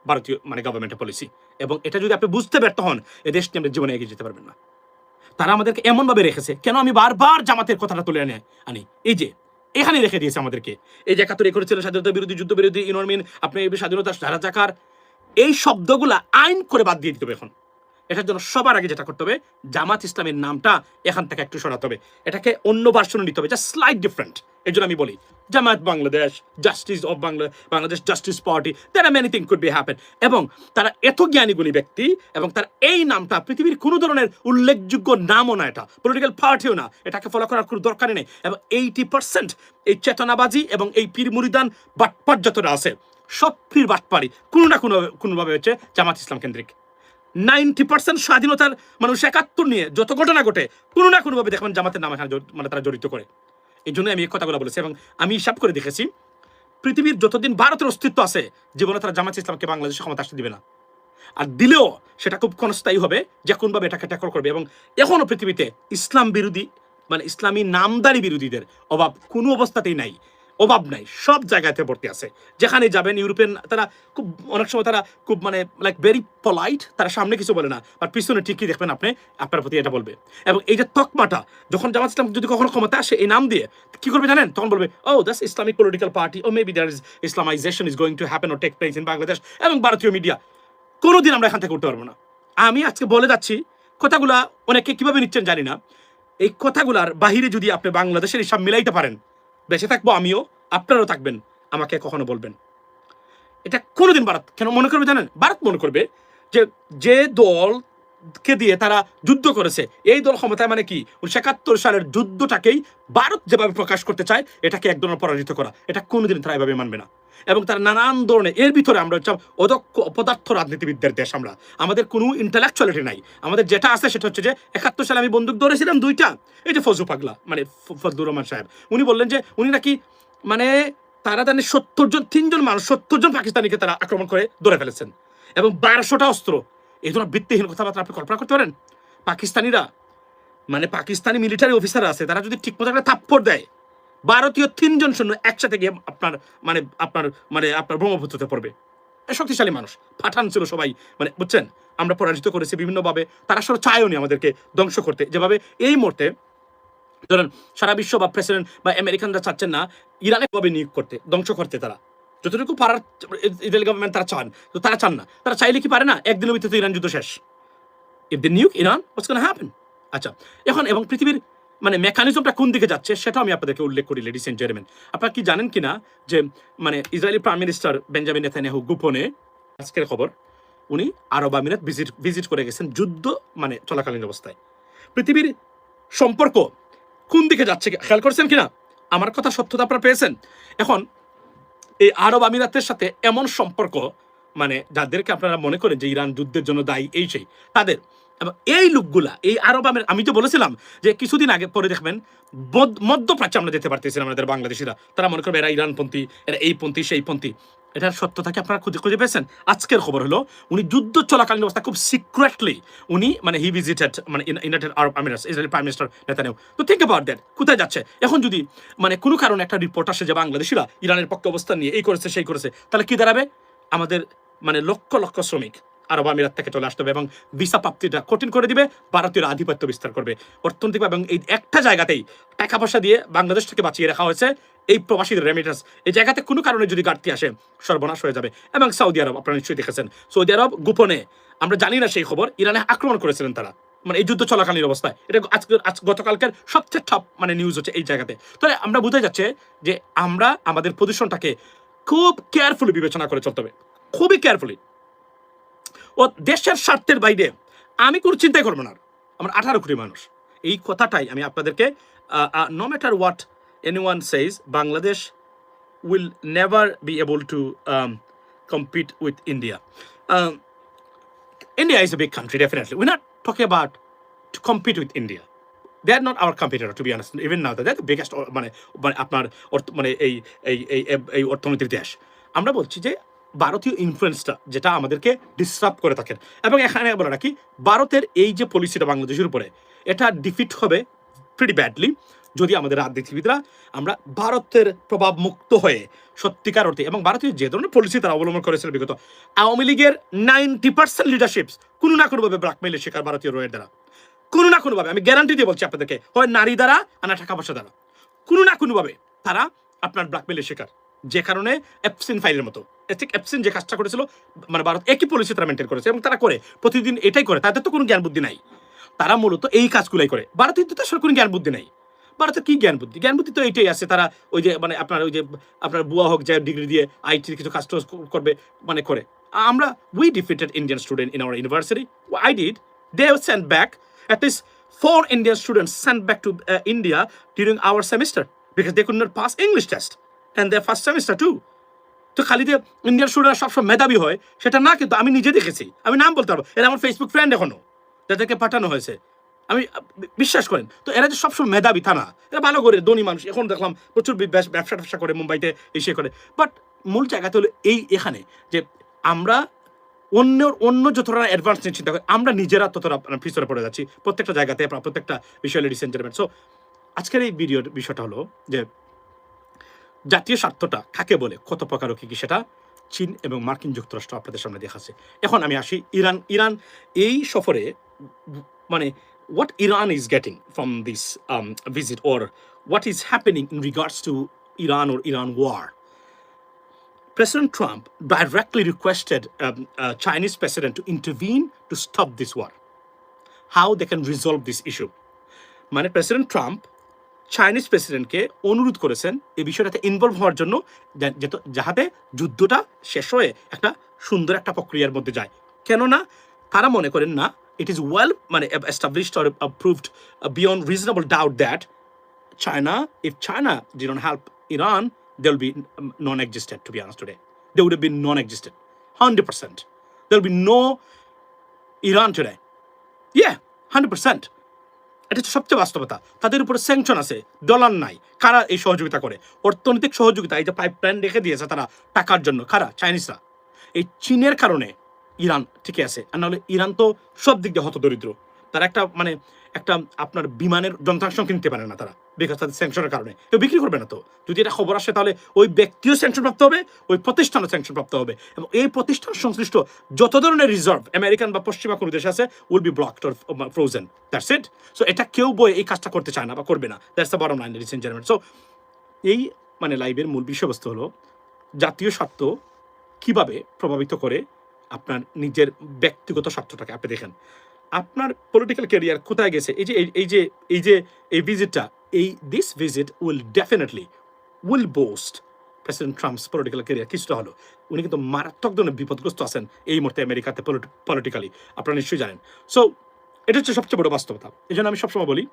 ভারতীয় গভর্নমেন্টের পলিসি। এবং এটা যদি আপনি বুঝতে ব্যর্থ হন, এই দেশটি আমরা জীবনে এগিয়ে যেতে পারবেন না। তারা আমাদেরকে এমনভাবে রেখেছে, কেন আমি বারবার জামাতের কথাটা তুলে আনি, এই যে এখানে রেখে দিয়েছে আমাদেরকে। এই যে 71 করেছিল স্বাধীনতা বিরোধী, যুদ্ধ বিরোধী, ইউনিয়ন, আপনি স্বাধীনতা রাজাকার, এই শব্দগুলা আইন করে বাদ দিয়ে দিতে হবে এখন। এটার জন্য সবার আগে যেটা করতে হবে, জামাত ইসলামের নামটা এখান থেকে একটু সরাতে হবে, এটাকে অন্য ভার্সনে নিতে হবে, জাস্ট স্লাইট ডিফারেন্ট। এই জন্য আমি বলি Jamaat Bangladesh, justice of Bangladesh justice party, there are many thing could be happen. এবং তারা এত জ্ঞানীগুণী ব্যক্তি, এবং তার এই নামটা পৃথিবীর কোনো ধরনের উল্লেখযোগ্য নামও না, এটা পলিটিক্যাল পার্টিও না, এটাকে ফলো করার কোনো দরকারই নেই। এবং 80% এই চেতনাবাজি এবং এই পীর মুরিদান বাটপার যতটা আছে, সব পীর বাটপারি কোনো না কোনোভাবে হচ্ছে জামাত ইসলাম কেন্দ্রিক। 90% স্বাধীনতার 71 নিয়ে যত ঘটনা ঘটে, কোনো না কোনোভাবে দেখবেন জামাতের নাম এখানে তারা জড়িত করে। এই জন্য আমি এই কথাগুলো বলেছি, এবং আমি হিসাব করে দেখেছি, পৃথিবীর যতদিন ভারতের অস্তিত্ব আছে, জীবনে তারা জামাত ইসলামকে বাংলাদেশে ক্ষমতা আসতে দিবে না। আর দিলেও সেটা খুব ক্ষণস্থায়ী হবে, যে কোনভাবে এটাকে ট্যাকল করবে। এবং এখনো পৃথিবীতে ইসলাম বিরোধী, ইসলামী নামদারি বিরোধীদের অভাব কোনো অবস্থাতেই নাই, অভাব নাই, সব জায়গাতে ভর্তি আছে। যেখানে যাবেন, ইউরোপিয়ান, তারা খুব অনেক সময় তারা খুব লাইক ভেরি পলাইট, তারা সামনে কিছু বলে না, আর পিছনে ঠিকই দেখবেন আপনি, আপনার প্রতি এটা বলবে। এবং এই যে তকমাটা, যখন জামাত ইসলাম যদি কখনো ক্ষমতা আসে এই নাম দিয়ে, কি করবে জানেন? তখন বলবে, oh that's Islamic political party, oh maybe there is Islamization is going to happen or take place in Bangladesh. এবং ভারতীয় মিডিয়া কোনোদিন আমরা এখান থেকে উঠতে পারবো না। আমি আজকে বলে যাচ্ছি, কথাগুলা অনেকে কিভাবে নিচ্ছেন জানি না, এই কথাগুলার বাহিরে যদি আপনি বাংলাদেশের হিসাব মিলাইতে পারেন, বেঁচে থাকবো আমিও, আপনারাও থাকবেন, আমাকে কখনো বলবেন। এটা কোনোদিন ভারত কেন মনে করবে জানেন? ভারত মনে করবে যে যে দলকে দিয়ে তারা যুদ্ধ করেছে এই দল ক্ষমতায়, মানে কি 1971 সালের যুদ্ধটাকেই ভারত যেভাবে প্রকাশ করতে চায় এটাকে এক ধরনের পরাজিত করা, এটা কোনোদিন তারা এভাবে মানবে না। এবং তারা নানান ধরনের, এর ভিতরে আমরা হচ্ছে অদক্ষ অপদার্থ রাজনীতিবিদদের দেশ, আমরা আমাদের কোনো ইন্টালেকচুয়ালিটি নাই। আমাদের যেটা আছে সেটা হচ্ছে যে 71 সালে আমি বন্দুক ধরেছিলাম 2টা, এই যে ফজু পাগলা মানে ফজলুর রহমান সাহেব, উনি বললেন যে উনি নাকি মানে তারা জানে 3জন মানুষ 70 জন পাকিস্তানিকে তারা আক্রমণ করে ধরে ফেলেছেন এবং 1200টা অস্ত্র। এই ধরনের ভিত্তিহীন কথাবার্তা আপনি কল্পনা করতে পারেন? পাকিস্তানিরা মানে পাকিস্তানি মিলিটারি অফিসার আছে, তারা যদি ঠিক মতো একটা থাপ্পড় দেয়, ভারতীয় 3জন সৈন্য একসাথে গিয়ে আপনার ব্রহ্মপুত্রতে পড়বে। শক্তিশালী মানুষ, পাঠান ছিল সবাই, মানে বুঝছেন, আমরা পরাজিত করেছি বিভিন্নভাবে। তারা আসলে চায়ও নি আমাদেরকে ধ্বংস করতে, যেভাবে এই মুহূর্তে ধরেন সারা বিশ্ব বা প্রেসিডেন্ট বা আমেরিকানরা চাচ্ছেন না ইরানে ভাবে নিয়োগ করতে, ধ্বংস করতে। তারা যতটুকু পারার ইসরায়েল গভর্নমেন্ট তারা চান, তো তারা চান না। তারা চাইলে কি পারে না? একদিনের ভিতরে ইরান যুদ্ধ শেষ। If they nuke Iran, what's gonna happen? আচ্ছা, এখন এবং পৃথিবীর মানে মেকানিজমটা কোন দিকে যাচ্ছে সেটা আমি আপনাদেরকে উল্লেখ করি, লেডিস এন্ড জেন্টলম্যান। আপনারা কি জানেন কিনা যে মানে Israeli prime minister Benjamin Netanyahu গোপনে, আজকের খবর, উনি আরব আমিরাত ভিজিট করে গেছেন যুদ্ধ মানে চলাকালীন অবস্থায়। পৃথিবীর সম্পর্ক কোন দিকে যাচ্ছে খেয়াল করছেন কিনা? আমার কথা সত্যতা আপনারা পেয়েছেন? এখন এই আরব আমিরাতের সাথে এমন সম্পর্ক, মানে যাদেরকে আপনারা মনে করেন যে ইরান যুদ্ধের জন্য দায়ী, এই সেই তাদের, এবং এই লোকগুলা এই আরব আমিরাত, আমি তো বলেছিলাম যে কিছুদিন আগে পরে দেখবেন মধ্যপ্রাচ্যে আমরা যেতে পারতেছিলাম আমাদের বাংলাদেশিরা, তারা মনে করবে এরা ইরানপন্থী, এরা এই পন্থী সেই পন্থী। এটার সত্যতাকে আপনারা খুঁজে পেয়েছেন? আজকের খবর হলো উনি যুদ্ধ চলাকালীন অবস্থা খুব সিক্রেটলি উনি মানে হি ভিজিটেড মানে United Arab Emirates, Israeli prime minister Netanyahu. তো থিংক অ্যাবাউট দ্যাট, কোথায় যাচ্ছে এখন? যদি মানে কোনো কারণে একটা রিপোর্ট আসে যে বাংলাদেশিরা ইরানের পক্ষে অবস্থান নিয়ে এই করেছে সেই করেছে, তাহলে কি দাঁড়াবে? আমাদের মানে লক্ষ লক্ষ শ্রমিক আরব আমিরাত থেকে চলে আসতে হবে এবং ভিসা প্রাপ্তিটা কঠিন করে দিবে, ভারতীয় আধিপত্য বিস্তার করবে অর্থনৈতিক। এবং এই একটা জায়গাতেই টাকা পয়সা দিয়ে বাংলাদেশ থেকে বাঁচিয়ে রাখা হয়েছে এই প্রবাসীদের রেমিটেন্স, এই জায়গাতে কোনো কারণে যদি ঘাটতি আসে সর্বনাশ হয়ে যাবে। এবং সৌদি আরব, আপনারা নিশ্চয়ই দেখেছেন, সৌদি আরব গোপনে, আমরা জানি না সেই খবর, ইরানে আক্রমণ করেছিলেন তারা মানে এই যুদ্ধ চলাকালীন অবস্থায়। এটা গতকালকের সবচেয়ে টপ মানে নিউজ হচ্ছে এই জায়গাতে। তাহলে আমরা বোঝা যাচ্ছে যে আমরা আমাদের পজিশনটাকে খুব কেয়ারফুলি বিবেচনা করে চলতে হবে, খুবই কেয়ারফুলি। ও দেশের স্বার্থের বাইরে আমি কোনো চিন্তাই করবো না। আমরা 18 কোটি মানুষ, এই কথাটাই আমি আপনাদেরকে, no matter what anyone says, Bangladesh will never be able to compete with India. India is a big country, definitely. We're not talking about to compete with India. They are not our competitor, to be honest. Even now, they're the biggest মানে আপনার মানে এই অর্থনীতির দেশ। আমরা বলছি যে ভারতীয় ইনফ্লুয়েন্সটা যেটা আমাদেরকে ডিস্টার্ব করে থাকেন, এবং এখানে বলে রাখি ভারতের এই যে পলিসিটা বাংলাদেশের উপরে, এটা ডিফিট হবে প্রিটি ব্যাডলি যদি আমাদের রাজনীতিবিদরা আমরা ভারতের প্রভাব মুক্ত হয়ে সত্যিকার অর্থে, এবং ভারতীয় যে ধরনের পলিসি তারা অবলম্বন করেছিল বিগত, আওয়ামী লীগের 90% লিডারশিপস কোনো না কোনোভাবে ব্ল্যাকমেইলের শিকার ভারতীয় রয়ের দ্বারা, কোনো না কোনোভাবে, আমি গ্যারান্টি দিয়ে বলছি আপনাদেরকে, হয় নারী দ্বারা আর না টাকা পয়সা দ্বারা, কোনো না কোনোভাবে তারা আপনার ব্ল্যাকমেইলের শিকার। যে কারণে এপসিন ফাইলের মতো, ঠিক এপসিন যে কাজটা করেছিল মানে ভারত একই পলিসি তারা মেনটেন করেছে এবং তারা করে প্রতিদিন এটাই করে, তাদের তো কোনো জ্ঞান বুদ্ধি নাই, তারা মূলত এই কাজগুলাই করে। ভারতের তো আসলে কোনো জ্ঞান বুদ্ধি নাই, ভারতের কি জ্ঞান বুদ্ধি? জ্ঞান বুদ্ধি তো এইটাই আছে, তারা ওই যে মানে আপনার বুয়া হোক যে ডিগ্রি দিয়ে আইটির কিছু কাজ করবে মানে করে। আমরা we defeated Indian student in our university, I did, they sent back at least 4 Indian students sent back to India during our semester because they could not pass English test and their first semester too. তো খালি যে Indian স্টুডেন্টরা সবসময় মেধাবী হয় সেটা না, কিন্তু আমি নিজে দেখেছি, আমি নাম বলতে পারবো, এরা আমার ফেসবুক ফ্রেন্ড এখনো, যাদেরকে পাঠানো হয়েছে, আমি বিশ্বাস করেন। তো এরা যে সবসময় মেধাবী তা না, এরা ভালো করে ধনী মানুষ, এখন দেখলাম প্রচুর ব্যবসা করে মুম্বাইতে এসে করে। বাট মূল জায়গাতে হলো এখানে যে আমরা অন্য যতটা অ্যাডভান্স নিয়ে চিন্তা করি, আমরা নিজেরা ততটা পিছনে পড়ে যাচ্ছি প্রত্যেকটা জায়গাতে, প্রত্যেকটা বিষয়, লেডিস এন্ড জেন্টলম্যান। সো আজকের এই ভিডিওর বিষয়টা হলো যে জাতীয় স্বার্থটা কাকে বলে, কত প্রকার ও কি সেটা চীন এবং মার্কিন যুক্তরাষ্ট্র আপনাদের সামনে দেখাচ্ছে। এখন আমি আসি ইরান এই সফরে, মানে what Iran is getting from this visit, or what is happening in regards to Iran or Iran war. President Trump directly requested Chinese president to intervene to stop this war. How they can resolve this issue? মানে president Trump Chinese প্রেসিডেন্টকে অনুরোধ করেছেন এই বিষয়টাতে involve হওয়ার জন্য, যাহাতে যুদ্ধটা শেষ হয়ে একটা সুন্দর একটা প্রক্রিয়ার মধ্যে যায়। কেননা তারা মনে করেন না, ইট ইজ ওয়েল মানে established or proved beyond reasonable doubt that if China didn't help Iran, they'll be non-existent, to be honest today. They would have been non-existent. 100%. There'll be no Iran today. Yeah, 100%. এটা হচ্ছে সবচেয়ে বাস্তবতা। তাদের উপরে sanction আছে, dollar নাই। কারা এই সহযোগিতা করে? অর্থনৈতিক সহযোগিতা, এই যে পাইপলাইন রেখে দিয়েছে তারা টাকার জন্য, কারা? চাইনিজরা। এই চীনের কারণে ইরান ঠিকই আছে, আর নাহলে ইরান তো সব দিক দিয়ে হতদরিদ্র। তারা একটা আপনার বিমানের যন্ত্রাংশ কিনতে পারে না তারা, বিকজ তাদের স্যাংশনের কারণে। কেউ বিক্রি করবে না তো। যদি এটা খবর আসে তাহলে ওই ব্যক্তিও স্যাংশন প্রাপ্ত হবে, ওই প্রতিষ্ঠানও স্যাংশন প্রাপ্ত হবে, এবং এই প্রতিষ্ঠান সংশ্লিষ্ট যত ধরনের রিজার্ভ আমেরিকান বা পশ্চিমা কোনো দেশ আছে will be blocked or frozen. That's it. So এটা কেউ বই এই কাজটা করতে চায় না বা করবে না। That's the bottom line, ladies and gentleman. So এই মানে লাইভের মূল বিষয়বস্তু হলো জাতীয় স্বার্থ কিভাবে প্রভাবিত করে আপনার নিজের ব্যক্তিগত স্বার্থটাকে। আপনি দেখেন আপনার পলিটিক্যাল ক্যারিয়ার কোথায় গেছে। এই ভিজিটটা, this visit will boost president Trump's political career কিছুটা হলো। উনি কিন্তু মারাত্মক ধরনের বিপদগ্রস্ত আছেন এই মুহূর্তে আমেরিকাতে পলিটিক্যালি, আপনারা নিশ্চয়ই জানেন। সো এটা হচ্ছে সবচেয়ে বড় বাস্তবতা। এই জন্য আমি সবসময় বলি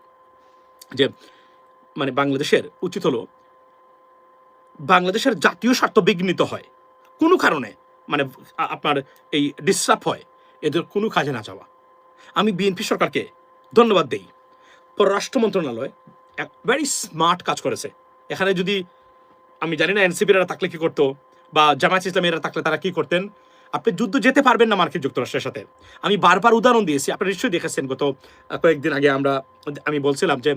যে মানে বাংলাদেশের উচিত হলো, বাংলাদেশের জাতীয় স্বার্থ বিঘ্নিত হয় কোনো কারণে, মানে আপনার এই ডিস্টার্ব হয়, এদের কোনো কাজে না যাওয়া। আমি বিএনপি সরকারকে ধন্যবাদ দেই। পররাষ্ট্র মন্ত্রণালয় এক ভেরি স্মার্ট কাজ করেছে। এখানে যদি আমি জানি না এনসিপিরা থাকলে কি করতো, বা জামায়াত ইসলামীরা থাকলে তারা কি করতেন। আপনি যুদ্ধ যেতে পারবেন না মার্কিন যুক্তরাষ্ট্রের সাথে। আমি বারবার উদাহরণ দিয়েছি, আপনারা নিশ্চয়ই দেখেছেন। গত কয়েকদিন আগে আমি বলছিলাম যে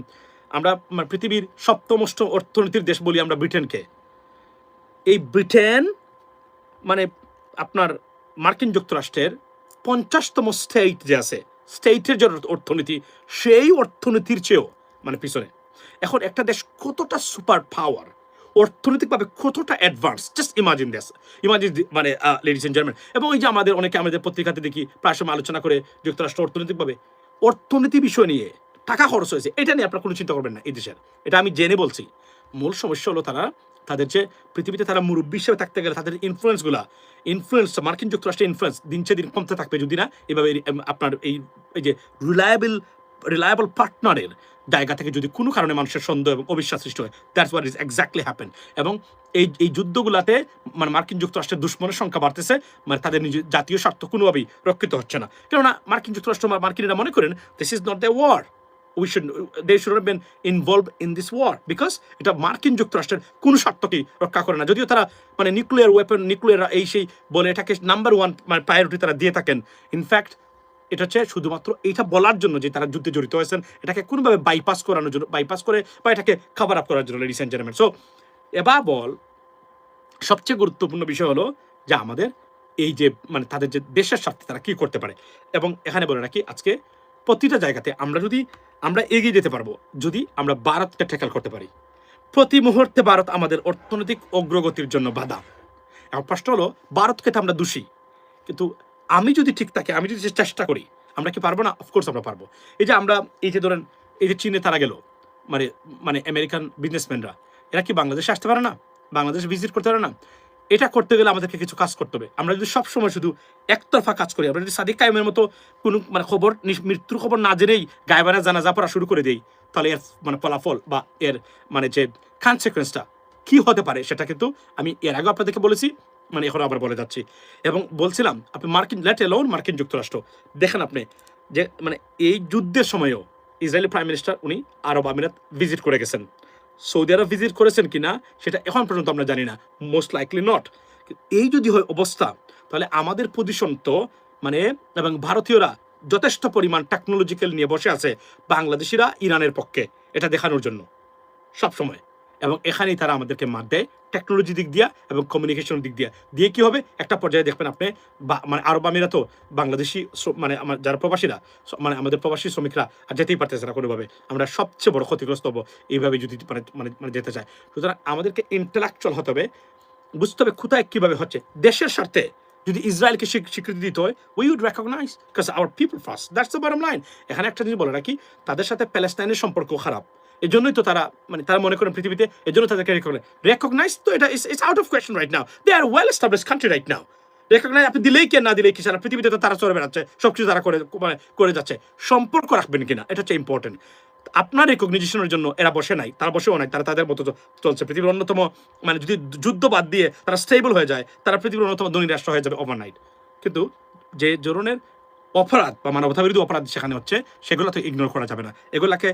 আমরা পৃথিবীর সপ্তম অষ্টম অর্থনীতির দেশ বলি আমরা ব্রিটেনকে। এই ব্রিটেন মানে আপনার মার্কিন যুক্তরাষ্ট্রের 50তম স্টেট যে আছে, স্টেটের যে অর্থনীতি, সেই অর্থনীতির চেয়েও মানে পিছনে। এখন একটা দেশ কতটা সুপার পাওয়ার, অর্থনৈতিকভাবে কতটা অ্যাডভান্স, জাস্ট ইমাজিন মানে লেডিস এন্ড জেন্টলম্যান। এবং এই যে আমাদের পত্রিকাতে দেখি প্রায় সময় আলোচনা করে যুক্তরাষ্ট্র অর্থনৈতিকভাবে, অর্থনীতি বিষয় নিয়ে টাকা খরচ হয়েছে, এটা নিয়ে আপনারা কোনো চিন্তা করবেন না এই দেশের। এটা আমি জেনে বলছি। মূল সমস্যা হলো তাদের যে পৃথিবীতে তারা মুরব্বী হিসেবে থাকতে গেলে তাদের ইনফ্লুয়েন্স মার্কিন যুক্তরাষ্ট্রের ইনফ্লুয়েন্স দিনচে দিন কমতে থাকবে যদি না এভাবে আপনার এই যে রিলায়েবল পার্টনারের জায়গা থেকে যদি কোনো কারণে মানুষের সন্দেহ এবং অবিশ্বাস সৃষ্টি হয়। That's what is exactly happen. এবং এই যুদ্ধগুলাতে মানে মার্কিন যুক্তরাষ্ট্রের দুশ্মনের সংখ্যা বাড়তেছে, মানে তাদের নিজের জাতীয় স্বার্থ কোনোভাবেই রক্ষিত হচ্ছে না। কেননা মার্কিন যুক্তরাষ্ট্র মার্কিনীরা মনে করেন this is not the war, they should have been involved in this war, because এটা মার্কিন যুক্তরাষ্ট্রের কোন স্বার্থকেই রক্ষা করে না। যদিও তারা মানে নিউক্লিয়ার ওয়েপন, নিউক্লিয়ার এই সেই বলে এটাকে নাম্বার 1 মানে প্রায়োরিটি তারা দিয়ে থাকেন। ইনফ্যাক্ট এটা হচ্ছে শুধুমাত্র এইটা বলার জন্য যে তারা যুদ্ধে জড়িত হয়েছেন, এটাকে কোনোভাবে বাইপাস করে বা এটাকে কভার আপ করার জন্য, লেডিস এন্ড জেন্টলম্যান। সো এবার সবচেয়ে গুরুত্বপূর্ণ বিষয় হলো যে আমাদের এই যে মানে তাদের যে দেশের স্বার্থে তারা কি করতে পারে। এবং এখানে বলে রাখি, আজকে প্রতিটা জায়গাতে আমরা এগিয়ে যেতে পারবো যদি আমরা ভারতকে ট্যাকেল করতে পারি। প্রতি মুহূর্তে ভারত আমাদের অর্থনৈতিক অগ্রগতির জন্য বাধা। এখন প্রশ্ন হলো, ভারতকে তো আমরা দোষী, কিন্তু আমি যদি ঠিক থাকি, আমি যদি চেষ্টা করি, আমরা কি পারবো না? অফকোর্স আমরা পারবো। এই যে ধরেন এই যে চীনে তারা গেল, মানে আমেরিকান বিজনেসম্যানরা, এরা কি বাংলাদেশে আসতে পারে না? বাংলাদেশ ভিজিট করতে পারে না? এটা করতে গেলে আমাদেরকে কিছু কাজ করতে হবে। আমরা যদি সবসময় শুধু একতরফা কাজ করি, আমরা যদি সাদিক কায়েমের মতো কোনো মানে মৃত্যুর খবর না জেনেই গায়েবানা জানাজা পড়া শুরু করে দিই, তাহলে এর মানে ফলাফল বা এর মানে যে কনসিকুয়েন্সটা কি হতে পারে সেটা কিন্তু আমি এর আগে আপনাদেরকে বলেছি, মানে এখন আবার বলে যাচ্ছি। এবং বলছিলাম আপনি মার্কিন যুক্তরাষ্ট্র দেখেন, আপনি যে মানে এই যুদ্ধের সময়ও ইসরায়েলি প্রাইম মিনিস্টার উনি আরব আমিরাত ভিজিট করে গেছেন। সৌদি আরব ভিজিট করেছেন কিনা সেটা এখন পর্যন্ত আমরা জানি না, মোস্ট লাইকলি নট। এই যদি হয় অবস্থা, তাহলে আমাদের পজিশন তো মানে, এবং ভারতীয়রা যথেষ্ট পরিমাণ টেকনোলজিক্যাল নিয়ে বসে আছে বাংলাদেশিরা ইরানের পক্ষে এটা দেখানোর জন্য সবসময়। এবং এখানেই তারা আমাদেরকে মার দেয় টেকনোলজি দিক দিয়া এবং কমিউনিকেশন দিক দিয়ে কি হবে, একটা পর্যায়ে দেখবেন আপনি মানে আরব আমিরাতও বাংলাদেশি মানে আমার যারা প্রবাসীরা, মানে আমাদের প্রবাসী শ্রমিকরা আর যেতেই পারতেছে না কোনোভাবে। আমরা সবচেয়ে বড় ক্ষতিগ্রস্ত হবো এইভাবে যদি মানে যেতে চায়। সুতরাং আমাদেরকে ইন্টেলেকচুয়াল হতে হবে, বুঝতে হবে কোথায় কীভাবে হচ্ছে। দেশের স্বার্থে যদি ইসরায়েলকে স্বীকৃতি দিতে হয়, we would recognise because our people first, that's the bottom line. এখানে একটা জিনিস বলে রাখি, তাদের সাথে প্যালেস্টাইনের সম্পর্ক খারাপ, এই জন্যই তো তারা মানে তারা মনে করেন পৃথিবীতে এই জন্য তাদেরকে রেকগনাইজ তো এটা it's out of question right now they are well established country right now recognise আপনি দিলেই কে না দিলেই কি সারা পৃথিবীতে তো তারা চলে বেড়াচ্ছে সবকিছু তারা করে যাচ্ছে সম্পর্ক রাখবেন কিনা এটা হচ্ছে ইম্পর্টেন্ট আপনার রেকগনাইজেশনের জন্য এরা বসে নাই তারা বসেও নাই তারা তাদের মতো চলছে পৃথিবীর অন্যতম মানে যদি যুদ্ধ বাদ দিয়ে তারা স্টেবল হয়ে যায় তারা পৃথিবীর অন্যতম ধনী রাষ্ট্র হয়ে যাবে ওভারনাইট কিন্তু যে ধরনের অপরাধ বা মানবতা বিরোধী অপরাধ সেখানে হচ্ছে সেগুলো তো ইগনোর করা যাবে না এগুলাকে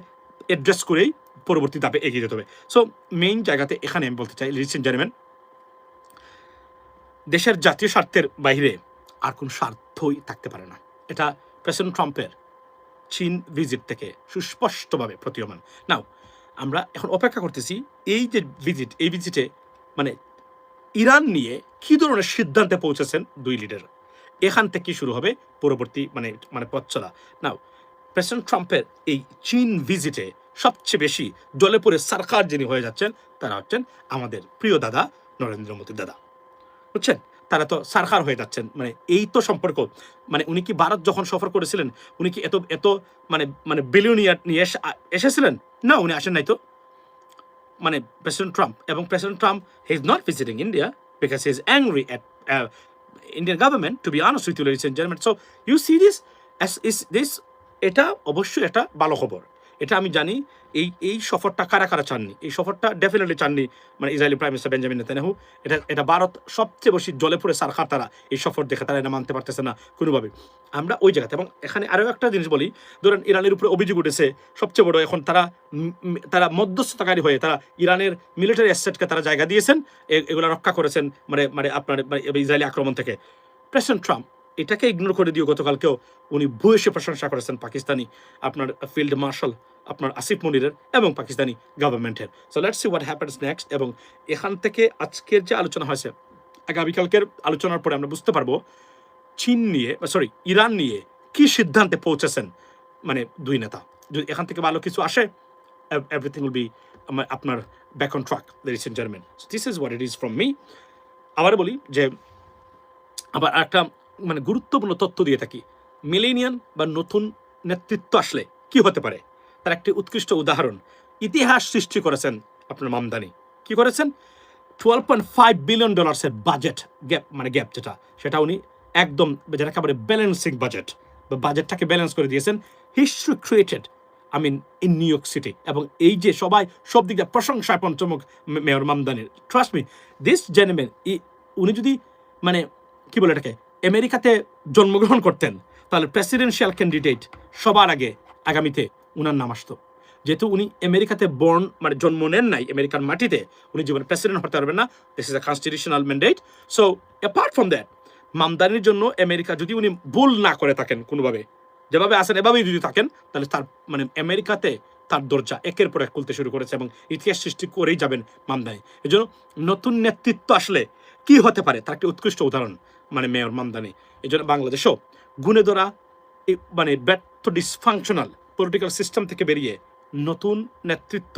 অ্যাড্রেস করেই পরবর্তী ধাপে এগিয়ে যেতে হবে সো মেইন জায়গাতে এখানে আমি বলতে চাই লিডস এন্ড জেন্টলম্যান দেশের জাতীয় স্বার্থের বাইরে আর কোন স্বার্থই থাকতে পারে না এটা প্রেসিডেন্ট ট্রাম্পের চীন ভিজিট থেকে সুস্পষ্টভাবে প্রতীয়মান নাও আমরা এখন অপেক্ষা করতেছি এই যে এই ভিজিটে মানে ইরান নিয়ে কি ধরনের সিদ্ধান্তে পৌঁছেছেন দুই লিডার এখান থেকে শুরু হবে পরবর্তী মানে পথ চলা নাও প্রেসিডেন্ট ট্রাম্পের এই চীন ভিজিটে সবচেয়ে বেশি জলে পড়ে সরকার যিনি হয়ে যাচ্ছেন তারা হচ্ছেন আমাদের প্রিয় দাদা নরেন্দ্র মোদীর দাদা বুঝছেন তারা তো সরকার হয়ে যাচ্ছেন মানে এই তো সম্পর্ক মানে উনি কি ভারত যখন সফর করেছিলেন উনি কি এত মানে বিলিয়নিয়ার নিয়ে এসেছিলেন না উনি আসেন নাই তো মানে প্রেসিডেন্ট ট্রাম্প এবং president Trump he is not visiting India because he is angry at Indian government to be honest with you ladies and gentleman so you see this এটা অবশ্যই একটা ভালো খবর এটা আমি জানি এই সফরটা কারা চাননি এই সফরটা ডেফিনেটলি চাননি মানে Israeli prime minister Benjamin Netanyahu এটা ভারত সবচেয়ে বেশি জলে পড়ে সরকার তারা এই সফর দেখে তারা এটা মানতে পারতেছে না কোনোভাবে আমরা ওই জায়গাতে এবং এখানে আরও একটা জিনিস বলি ধরেন ইরানের উপরে অভিযোগ উঠেছে সবচেয়ে বড় এখন তারা মধ্যস্থতাকারী হয়ে তারা ইরানের মিলিটারি অ্যাসেটকে তারা জায়গা দিয়েছেন এগুলো রক্ষা করেছেন মানে আপনার ইসরায়েলি আক্রমণ থেকে প্রেসিডেন্ট ট্রাম্প এটাকে ইগনোর করে দিয়ে গতকালকেও উনি ভূয়সী প্রশংসা করেছেন পাকিস্তানি আপনার ফিল্ড মার্শাল আপনার আসিফ মনিরের এবং পাকিস্তানি গভর্নমেন্টের so let's see what happens next এবং এখান থেকে আজকের যে আলোচনা হয়েছে আগামীকালকের আলোচনার পরে আমরা বুঝতে পারবো চীন নিয়ে ইরান নিয়ে কি সিদ্ধান্তে পৌঁছেছেন মানে দুই নেতা যদি এখান থেকে ভালো কিছু আসে এভরিথিং উইল বি আপনার back on track ladies and gentleman this is what it is from me আবার বলি যে আবার একটা মানে গুরুত্বপূর্ণ তথ্য দিয়ে থাকি মিলেনিয়ান বা নতুন নেতৃত্ব আসলে কি হতে পারে তার একটি উৎকৃষ্ট উদাহরণ ইতিহাস সৃষ্টি করেছেন আপনার মামদানি কি করেছেন $12.5 বিলিয়ন বাজেট গ্যাপ যেটা সেটা উনি একদম যেটা একেবারে ব্যালেন্সিং বাজেট বা বাজেটটাকে ব্যালেন্স করে দিয়েছেন history created in New York city এবং এই যে সবাই সব দিক দিয়ে প্রশংসায় পঞ্চমুখ মেয়র মামদানির ট্রাস্ট মি দিস জেন্টলম্যান উনি যদি মানে কি বলে এটাকে আমেরিকাতে জন্মগ্রহণ করতেন তাহলে প্রেসিডেন্সিয়াল ক্যান্ডিডেট সবার আগে আগামীতে উনার নাম আসতো যেহেতু উনি আমেরিকাতে মানে জন্ম নেন নাই আমেরিকার মাটিতে উনি জীবনে প্রেসিডেন্ট হতে পারবেন না this is a constitutional mandate so apart from that মামদানির জন্য আমেরিকা যদি উনি ভুল না করে থাকেন কোনোভাবে যেভাবে আসেন এভাবেই যদি থাকেন তাহলে তার মানে আমেরিকাতে তার দরজা একের পর এক খুলতে শুরু করেছে এবং ইতিহাস সৃষ্টি করেই যাবেন মামদানি এই জন্য নতুন নেতৃত্ব আসলে কি হতে পারে তার একটি উৎকৃষ্ট উদাহরণ মানে মেয়র মামদানি এই জন্য বাংলাদেশও গুণে ধরা মানে ব্যর্থ ডিসফাংশনাল পলিটিক্যাল সিস্টেম থেকে বেরিয়ে নতুন নেতৃত্ব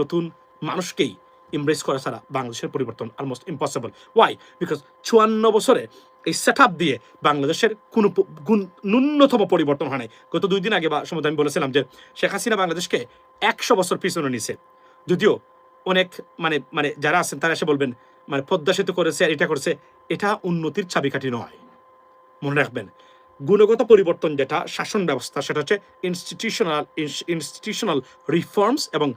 নতুন মানুষকেই ইমব্রেস করা ছাড়া বাংলাদেশের পরিবর্তন অলমোস্ট ইম্পসিবল ওয়াই বিকজ 54 বছরে এই সেট আপ দিয়ে বাংলাদেশের কোনো ন্যূনতম পরিবর্তন হয় নাই গত 2 দিন আগে বা সময় আমি বলেছিলাম যে শেখ হাসিনা বাংলাদেশকে 100 বছর পিছনে নিছে যদিও অনেক মানে যারা আছেন তারা এসে বলবেন মানে পদ্মা সেতু করেছে আর এটা করেছে এটা উন্নতির চাবিকাঠি নয় মনে রাখবেন গুণগত পরিবর্তন যেটা শাসন ব্যবস্থা সেটা হচ্ছে ইনস্টিটিউশনাল রিফর্মস এবং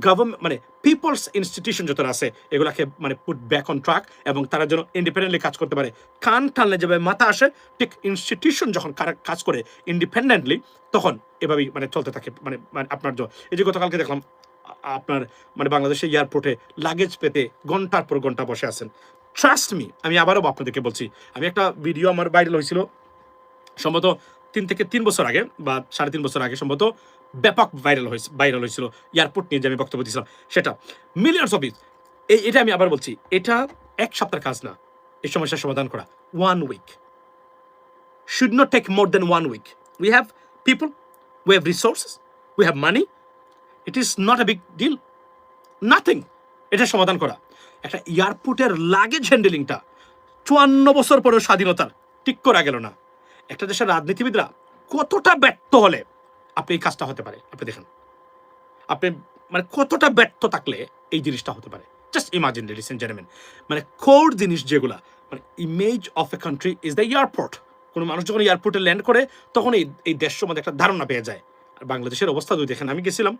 গভর্নমেন্ট মানে পিপলস ইনস্টিটিউশন যত আছে এগুলাকে মানে পুট ব্যাক অন ট্র্যাক এবং তারা যেন ইন্ডিপেন্ডেন্টলি কাজ করতে পারে কান টানলে যেভাবে মাথা আসে ঠিক ইনস্টিটিউশন যখন কাজ করে ইন্ডিপেন্ডেন্টলি তখন এভাবেই মানে চলতে থাকে মানে আপনার এই যে গতকালকে দেখলাম আপনার মানে বাংলাদেশের এয়ারপোর্টে লাগেজ পেতে ঘন্টার পর ঘন্টা বসে আছেন ট্রাস্ট মি আমি আবারও আপনাদেরকে বলছি আমি একটা ভিডিও আমার ভাইরাল হয়েছিল সম্ভবত 3 থেকে 3 বছর আগে বা 3.5 বছর আগে সম্ভবত ব্যাপক ভাইরাল হয়েছিল এয়ারপোর্ট নিয়ে যে আমি বক্তব্য দিয়েছিলাম সেটা মিলিয়নস অফ এটা আমি আবার বলছি এটা এক সপ্তাহের কাজ না এই সমস্যার সমাধান করা 1 week should not take more than 1 week we have people we have resources we have money it is not a big deal nothing এটা সমাধান করা একটা এয়ারপোর্টের লাগেজ হ্যান্ডেলিংটা 54 বছর পরেও স্বাধীনতার ঠিক করা গেল না একটা দেশের রাজনীতিবিদরা কতটা ব্যর্থ হলে আপনি এই কাজটা হতে পারে আপনি দেখেন আপনি মানে কতটা ব্যর্থ থাকলে এই জিনিসটা হতে পারে। Just imagine ladies and gentleman, মানে কোর জিনিস যেগুলা, মানে image of a country is the airport. কোনো মানুষ যখন এয়ারপোর্টে ল্যান্ড করে তখন এই দেশ সম্বন্ধে একটা ধারণা পেয়ে যায়। আর বাংলাদেশের অবস্থা যদি দেখেন, আমি গেছিলাম,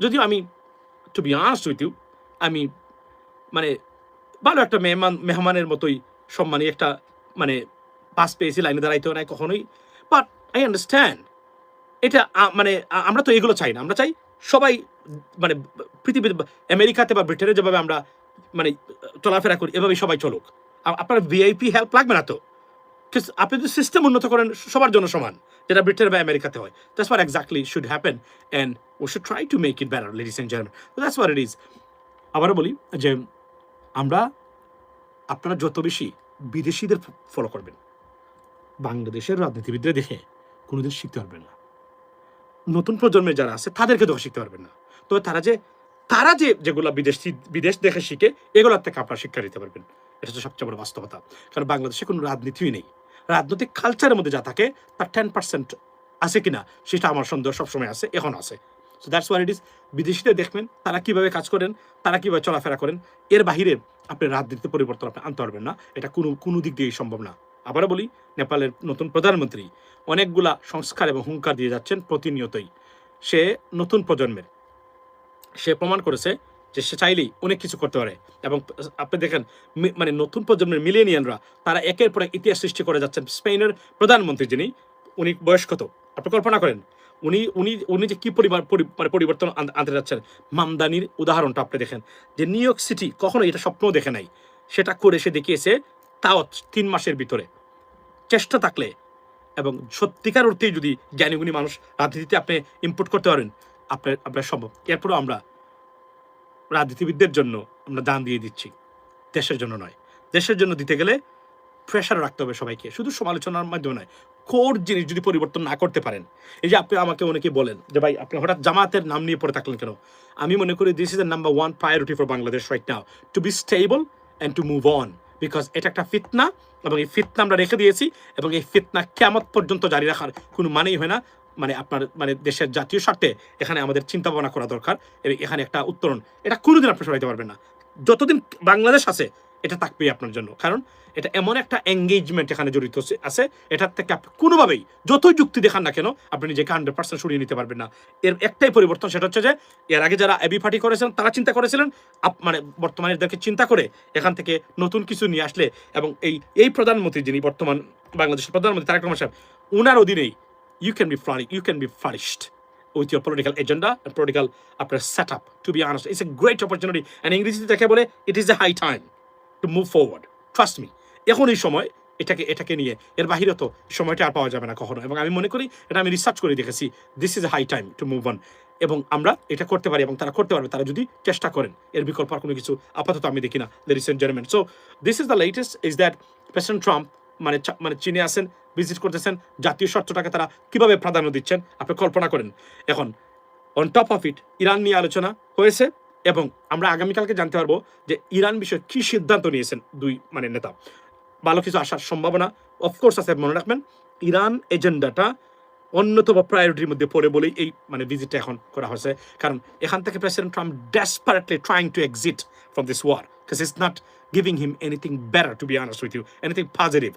যদিও আমি to be honest with you, আমি মানে ভালো একটা মেহমানের মতোই সম্মানী একটা মানে পাস পেয়েছি, লাইনে দাঁড়াইতেও নাই কখনোই। বাট আই আন্ডারস্ট্যান্ড এটা মানে আমরা তো এগুলো চাই না। আমরা চাই সবাই মানে পৃথিবীর আমেরিকাতে বা ব্রিটেনে যেভাবে আমরা মানে চলাফেরা করি এভাবেই সবাই চলুক। আপনার ভিআইপি হেল্প লাগবে না তো, আপনি যদি সিস্টেম উন্নত করেন সবার জন্য সমান, যেটা ব্রিটেন বা আমেরিকাতে হয়। That's what exactly should happen and we should try to make it better ladies and gentleman. That's what it is. আবারও বলি যে আমরা, আপনারা যত বেশি বিদেশিদের ফলো করবেন, বাংলাদেশের রাজনীতিবিদদের দেখে কোনোদিন শিখতে পারবেন না। নতুন প্রজন্মের যারা আছে তাদেরকে দেখে শিখতে পারবেন না। তবে তারা যেগুলো বিদেশ দেখে শিখে এগুলোর থেকে আপনারা শিক্ষা নিতে পারবেন। এটা হচ্ছে সবচেয়ে বড় বাস্তবতা। কারণ বাংলাদেশে কোনো রাজনীতিই নেই। রাজনৈতিক কালচারের মধ্যে যা থাকে তার 10% আছে কিনা সেটা আমার সন্দেহ সবসময় আছে, এখন আছে। So that's what it is. বিদেশিদের দেখবেন তারা কিভাবে কাজ করেন, তারা কিভাবে চলাফেরা করেন, এর বাহিরে আপনি রাজনীতিতে পরিবর্তন আপনি আনতে পারবেন না। এটা কোনো দিক দিয়েই সম্ভব না। আবারও বলি, নেপালের নতুন প্রধানমন্ত্রী অনেকগুলা সংস্কার এবং হুঙ্কার দিয়ে যাচ্ছেন প্রতিনিয়তই। সে নতুন প্রজন্মের, সে প্রমাণ করেছে যে সে চাইলেই অনেক কিছু করতে পারে। এবং আপনি দেখেন মানে নতুন প্রজন্মের মিলেনিয়ানরা তারা একের পর এক ইতিহাস সৃষ্টি করে যাচ্ছেন। স্পেনের প্রধানমন্ত্রী যিনি, উনি বয়স কত আপনি কল্পনা করেন? উনি উনি উনি যে কি পরিবর্তন আনতে যাচ্ছেন। মামদানির উদাহরণটা আপনি দেখেন, যে নিউ ইয়র্ক সিটি কখনো এটা স্বপ্নও দেখে নাই, সেটা করে সে দেখিয়েছে, তাও 3 মাসের ভিতরে। চেষ্টা থাকলে এবং সত্যিকার অর্থেই যদি জ্ঞানীগুণী মানুষ রাজনীতিতে আপনি ইনপুট করতে পারেন, আপনার সম্ভব। এরপরও আমরা রাজনীতিবিদদের জন্য আমরা দান দিয়ে দিচ্ছি, দেশের জন্য নয়। দেশের জন্য দিতে গেলে প্রেশার রাখতে হবে সবাইকে, শুধু সমালোচনার মাধ্যমে নয়। কোর জিনিস যদি পরিবর্তন না করতে পারেন, এই যে আপনি আমাকে অনেকে বলেন যে ভাই আপনি হঠাৎ জামাতের নাম নিয়ে পড়ে থাকলেন কেন? আমি মনে করি this is the number 1 priority for Bangladesh right now, to be stable and to move on. Because এটা একটা ফিতনা, এবং এই ফিতনা আমরা রেখে দিয়েছি, এবং এই ফিতনা কিয়ামত পর্যন্ত জারি রাখার কোনো মানেই হয় না। মানে আপনার মানে দেশের জাতীয় স্বার্থে এখানে আমাদের চিন্তা ভাবনা করা দরকার, এবং এখানে একটা উত্তরণ এটা কোনোদিন আপনি সরাইতে পারবেন না। যতদিন বাংলাদেশ আছে এটা থাকবেই আপনার জন্য, কারণ এটা এমন একটা এঙ্গেজমেন্ট এখানে জড়িত আছে, এটার থেকে আপনি কোনোভাবেই যতই যুক্তি দেখান না কেন আপনি নিজেকে 100% সরিয়ে নিতে পারবেন না। এর একটাই পরিবর্তন, সেটা হচ্ছে যে এর আগে যারা এবি পার্টি করেছিলেন তারা চিন্তা করেছিলেন, মানে বর্তমানে এদেরকে চিন্তা করে এখান থেকে নতুন কিছু নিয়ে আসলে, এবং এই প্রধানমন্ত্রী যিনি বর্তমান বাংলাদেশের প্রধানমন্ত্রী তারেক রহমান সাহেব, উনার অধীনেই you can be flourished with your political agenda and political setup. To be honest, it's a great opportunity. And ইংরেজিতে যাকে বলে it is a high time to move forward. Trust me. এখন এই সময় এটাকে নিয়ে এর বাহিরে তো সময়টা আর পাওয়া যাবে না কখনো। এবং আমি মনে করি, এটা আমি রিসার্চ করে দেখেছি, this is a high time to move on. এবং আমরা এটা করতে পারি, এবং তারা করতে পারবে, তারা যদি চেষ্টা করেন। এর বিকল্প আর কোনো কিছু আপাতত আমি দেখি না, ladies and gentleman. So this is the latest is that president Trump মানে চীনে আসেন, ভিজিট করতেছেন, জাতীয় স্বার্থটাকে তারা কিভাবে প্রাধান্য দিচ্ছেন আপনি কল্পনা করেন। এখন on top of it Iran নিয়ে আলোচনা হয়েছে, এবং আমরা আগামীকালকে জানতে পারবো যে ইরান বিষয়ে কি সিদ্ধান্ত নিয়েছেন দুই নেতা। ভালো কিছু আসার সম্ভাবনা অফকোর্স আছে। মনে রাখবেন, ইরান এজেন্ডাটা অন্যতম প্রায়োরিটির মধ্যে পড়ে বলেই এই ভিজিটটা এখন করা হয়েছে। কারণ এখান থেকে president Trump desperately trying to exit from this war, because it's not giving him anything better, to be honest with you, anything positive.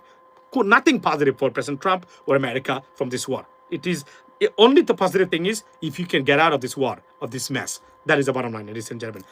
Nothing positive for President Trump or America from this war. It is only the positive thing is if you can get out of this war, of this mess. That is the bottom line, ladies and gentlemen.